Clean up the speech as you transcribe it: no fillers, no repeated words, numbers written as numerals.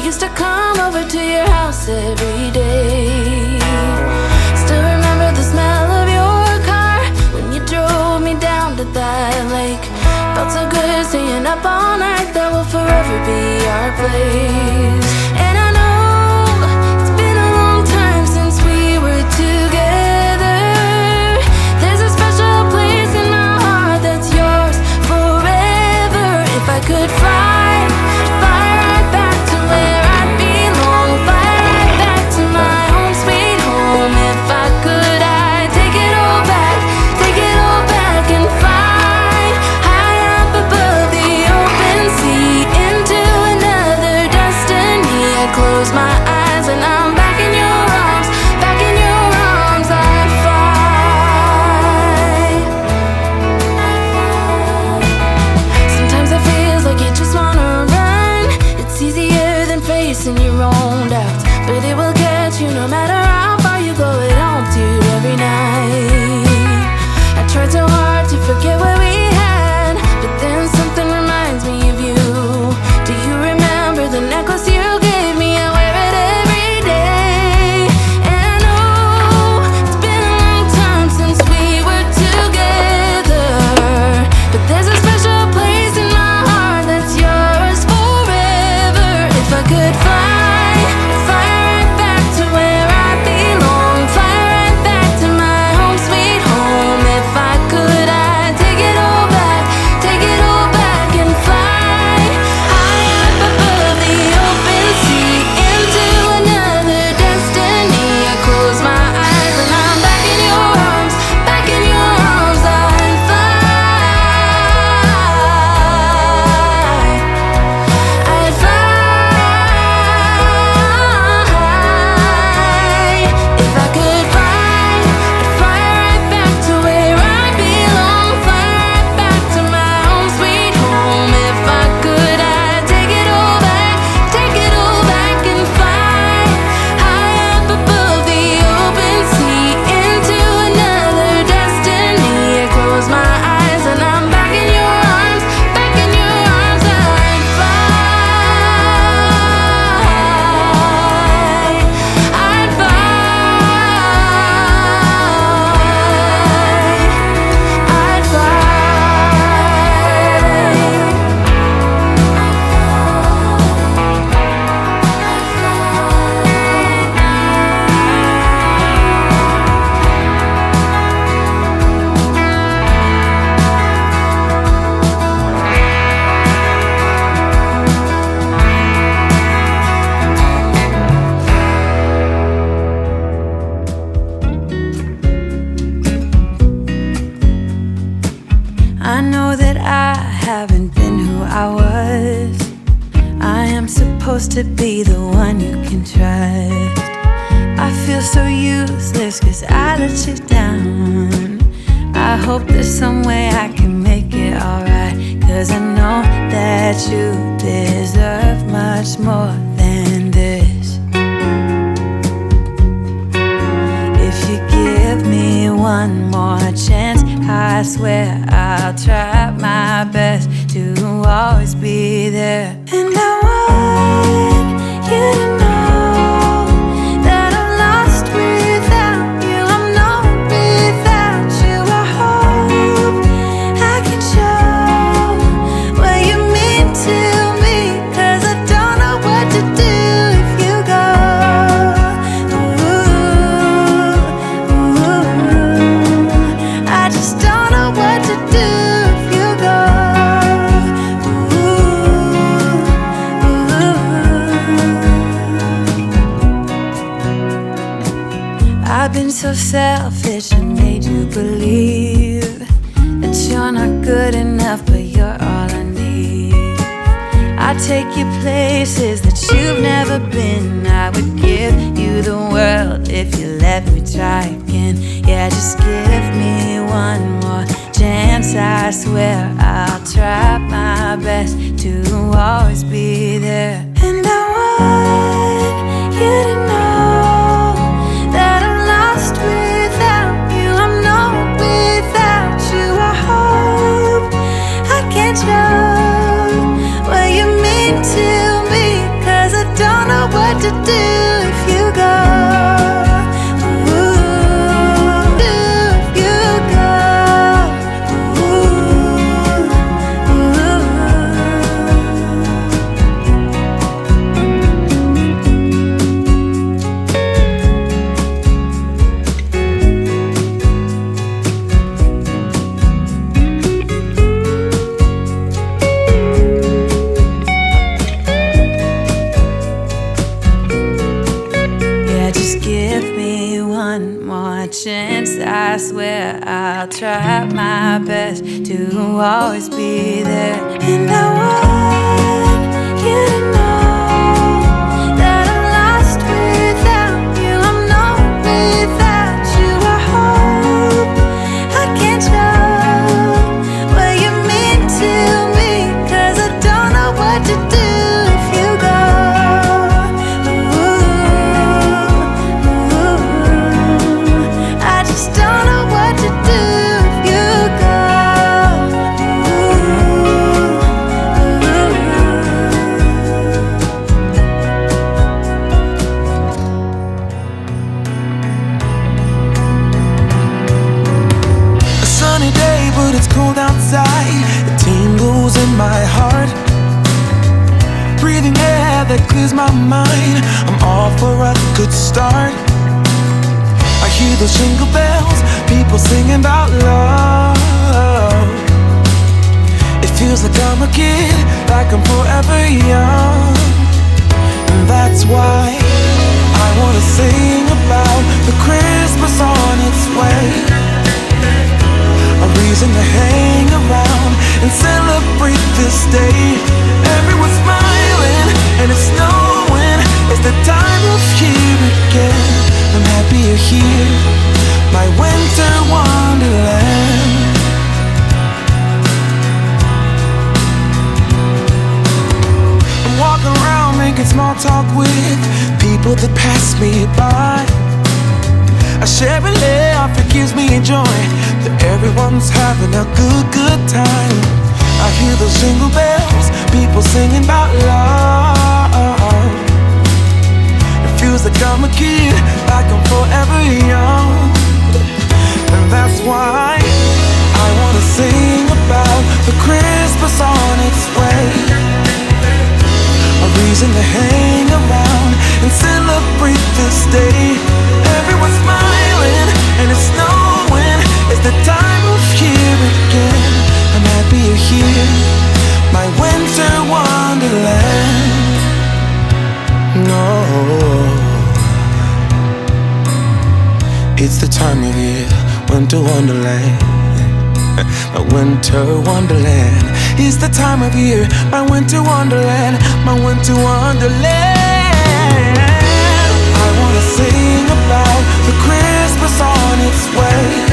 used to come over to your house every day. Still remember the smell of your car when you drove me down to that lake. Felt so good staying up all night. That will forever be our place. And I know it's been a long time since we were together. There's a special place in my heart that's yours forever. If I could fly right back to where I belong, fly right back to my home sweet home. If I could, I'd take it all back and fly high up above the open sea into another destiny. I close my eyes and I'm back in your arms, back in your arms. I'd fly. Sometimes it feels like you just wanna run. It's easier than facing your own doubts, but it will catch you no matter how far you go. It haunts you every night. I tried so hard to forget what we had, but then something reminds me of you. Do you remember the necklace you gave me? I wear it every day. And I know it's been a long time since we were together, but there's a special place in my heart that's yours forever. If I could fly right back to where I belong, fly right back to my home sweet home. If I could, I'd take it all back and fly high up above the open sea into another destiny. I close my eyes and I'm back in your arms, back in your arms. I'd fly. I'd fly. If I could fly, I'd fly right back to where I belong, fly right back to my home sweet home. If I could, I'd take it all back and fly high up above the open sea into another destiny. I close my eyes and I'm back in your arms, back in your arms. I'd fly. I'd I know that I haven't been who I was. I am supposed to be the one you can trust. I feel so useless 'cause I let you down. I hope there's some way I can make it alright, 'cause I know that you deserve much more than this. If you give me one more chance, I swear I'll try my best to always be there. And I want you to know that I'm lost without you. I'm not without you. I hope I can show what you mean to me, 'cause I don't know what to do if you go. I just don't know what to do if you go. I've been so selfish and made you believe that you're not good enough, but you're all I need. I'd take you places that you've never been. I would give you the world if you let me try again. Yeah, just give me one more chance. I swear I'll try my best to always be there. And I want you to know that I'm lost without you. I'm not without you. I hope I can show what you mean to me, 'cause I don't what to do if you go. Chance, I swear I'll try my best to always be there. And I want you to know that I'm lost without you. I'm not without you. I hope I can show what you mean to me, 'cause I don't know what to do if you go. Cold outside, it tingles in my heart. Breathing air that clears my mind, I'm off for a good start. I hear those jingle bells, people singing about love. It feels like I'm a kid, like I'm forever young. And that's why I wanna sing about the Christmas on its way. A reason to hang around and celebrate this day. Everyone's smiling and it's snowing. It's the time of year again. I'm happy you're here, my winter wonderland. I'm walking around making small talk with people that pass me by. I share a laugh, it gives me joy that everyone's having a good time. I hear those jingle bells, people singing about love. It feels like I'm a kid, like I'm forever young. And that's why I wanna sing about the Christmas on its way. A reason to hang around and celebrate this day. Everyone's smiling and it's snowing. It's the time of year again. I'm happy you're here, my winter wonderland. No, it's the time of year, winter wonderland. My winter wonderland. It's the time of year, my winter wonderland, my winter wonderland. I wanna sing about the Christmas on its way.